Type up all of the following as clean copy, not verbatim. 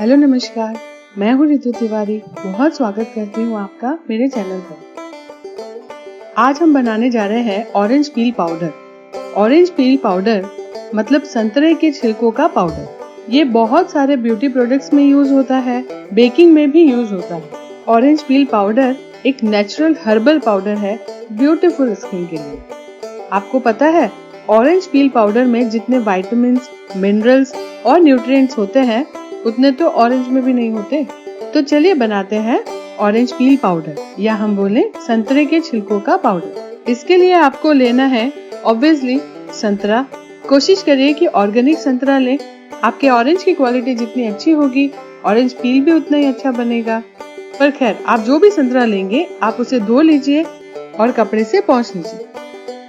Hello नमस्कार, मैं हूँ रितु तिवारी। बहुत स्वागत करती हूँ आपका मेरे चैनल पर। आज हम बनाने जा रहे हैं orange peel powder. Orange peel powder मतलब संतरे के छिलकों का पाउडर। ये बहुत सारे ब्यूटी प्रोडक्ट्स में यूज होता है, बेकिंग में भी यूज होता है। ऑरेंज पील पाउडर एक नेचुरल हर्बल पाउडर है ब्यूटीफुल स्किन के लिए। आपको पता है ऑरेंज पील पाउडर में जितने विटामिन्स, मिनरल्स और न्यूट्रिएंट्स होते हैं उतने तो ऑरेंज में भी नहीं होते। तो चलिए बनाते हैं ऑरेंज पील पाउडर, या हम बोले संतरे के छिलकों का पाउडर। इसके लिए आपको लेना है ऑब्वियसली संतरा। कोशिश करिए कि ऑर्गेनिक संतरा लें। आपके ऑरेंज की क्वालिटी जितनी अच्छी होगी ऑरेंज पील भी उतना ही अच्छा बनेगा। पर खैर, आप जो भी संतरा लेंगे आप उसे धो लीजिए और कपड़े से पोंछ लीजिए।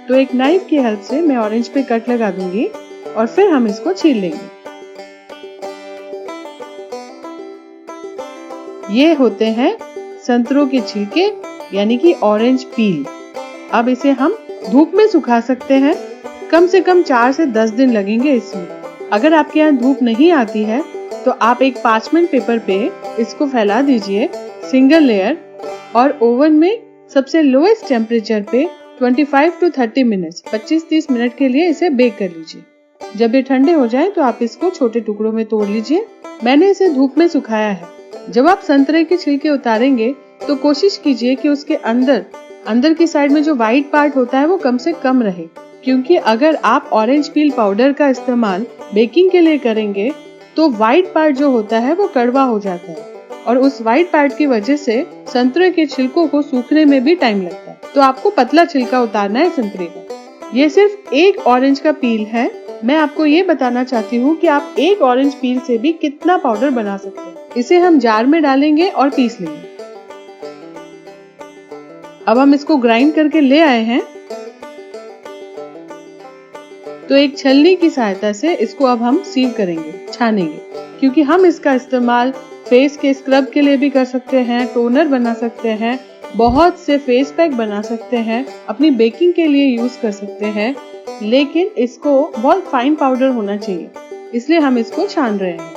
तो एक नाइफ की हेल्प से मैं ऑरेंज पे कट लगा दूंगी और फिर हम इसको छील लेंगे। ये होते हैं संतरों के छिलके यानी कि ऑरेंज पील। अब इसे हम धूप में सुखा सकते हैं। कम से कम 4 से 10 दिन लगेंगे इसमें। अगर आपके यहाँ धूप नहीं आती है तो आप एक पार्चमेंट पेपर पे इसको फैला दीजिए सिंगल लेयर, और ओवन में सबसे लोएस्ट टेम्परेचर पे 25 to 30 मिनट्स 25-30 मिनट के लिए इसे बेक कर लीजिए। जब ये ठंडे हो जाए तो आप इसको छोटे टुकड़ों में तोड़ लीजिए। मैंने इसे धूप में सुखाया है। जब आप संतरे के छिलके उतारेंगे तो कोशिश कीजिए कि उसके अंदर की साइड में जो व्हाइट पार्ट होता है वो कम से कम रहे, क्योंकि अगर आप ऑरेंज पील पाउडर का इस्तेमाल बेकिंग के लिए करेंगे तो व्हाइट पार्ट जो होता है वो कड़वा हो जाता है, और उस व्हाइट पार्ट की वजह से संतरे के छिलकों को सूखने में भी टाइम लगता है। तो आपको पतला छिलका उतारना है संतरे का। ये सिर्फ एक ऑरेंज का पील है। मैं आपको ये बताना चाहती हूँ कि आप एक ऑरेंज पील से भी कितना पाउडर बना सकते हैं। इसे हम जार में डालेंगे और पीस लेंगे। अब हम इसको ग्राइंड करके ले आए हैं, तो एक छलनी की सहायता से इसको अब हम सीव करेंगे, छानेंगे, क्योंकि हम इसका इस्तेमाल फेस के स्क्रब के लिए भी कर सकते हैं, टोनर बना सकते हैं, बहुत से फेस पैक बना सकते हैं, अपनी बेकिंग के लिए यूज कर सकते हैं। लेकिन इसको बहुत फाइन पाउडर होना चाहिए, इसलिए हम इसको छान रहे हैं।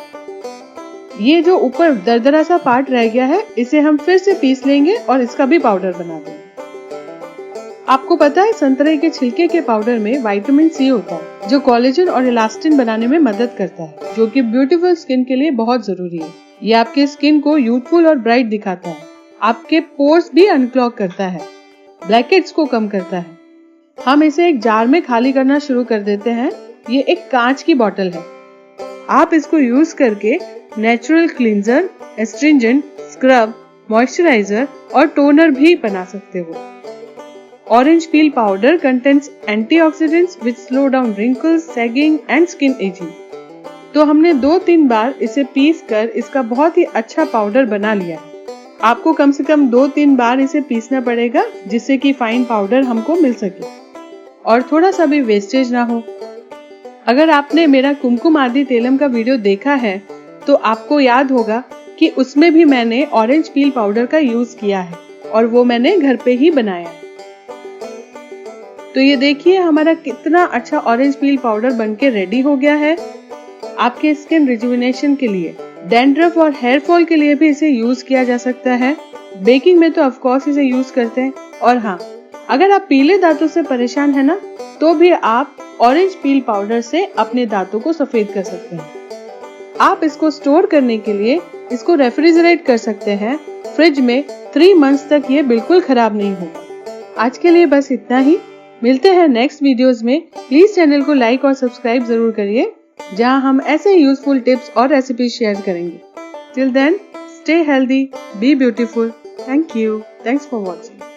ये जो ऊपर दरदरा सा पार्ट रह गया है इसे हम फिर से पीस लेंगे और इसका भी पाउडर बना देंगे। आपको पता है संतरे के छिलके के पाउडर में विटामिन सी होता है जो कोलेजन और इलास्टिन बनाने में मदद करता है, जो कि ब्यूटीफुल स्किन के लिए बहुत जरूरी है। ये आपके स्किन को यूथफुल और ब्राइट दिखाता है, आपके पोर्स भी अनक्लॉग करता है, ब्लैकहेड्स को कम करता है। हम इसे एक जार में खाली करना शुरू कर देते हैं। ये एक कांच की बोतल है। आप इसको यूज करके natural cleanser, astringent, scrub, moisturiser और टोनर भी बना सकते हो। Orange peel powder contains antioxidants which slow down wrinkles, sagging and skin ageing. तो हमने 2-3 बार इसे पीस कर इसका बहुत ही अच्छा पाउडर बना लिया है। आपको कम से कम 2-3 बार इसे पीसना पड़ेगा जिससे कि फाइन पाउडर हमको मिल सके और थोड़ा सा भी वेस्टेज ना हो। अगर आपने मेरा कुमकुम आदि तेलम का वीडियो देखा है तो आपको याद होगा कि उसमें भी मैंने ऑरेंज पील पाउडर का यूज किया है और वो मैंने घर पे ही बनाया है। तो ये देखिए हमारा कितना अच्छा ऑरेंज पील पाउडर बनके रेडी हो गया है। आपके स्किन रिजुविनेशन के लिए, डैंड्रफ और हेयर फॉल के लिए भी इसे यूज किया जा सकता है। बेकिंग में तो ऑफ कोर्स इसे यूज करते हैं। और हाँ, अगर आप पीले दांतों से परेशान है ना, तो भी आप ऑरेंज पील पाउडर से अपने दांतों को सफेद कर सकते हैं। आप इसको स्टोर करने के लिए इसको रेफ्रिजरेट कर सकते हैं फ्रिज में। 3 मंथ्स तक ये बिल्कुल खराब नहीं होगा। आज के लिए बस इतना ही। मिलते हैं नेक्स्ट वीडियोस में। प्लीज चैनल को लाइक और सब्सक्राइब जरूर करिए, जहां हम ऐसे यूजफुल टिप्स और रेसिपीज शेयर करेंगे। Till then, stay healthy, be beautiful. Thank you. Thanks for watching.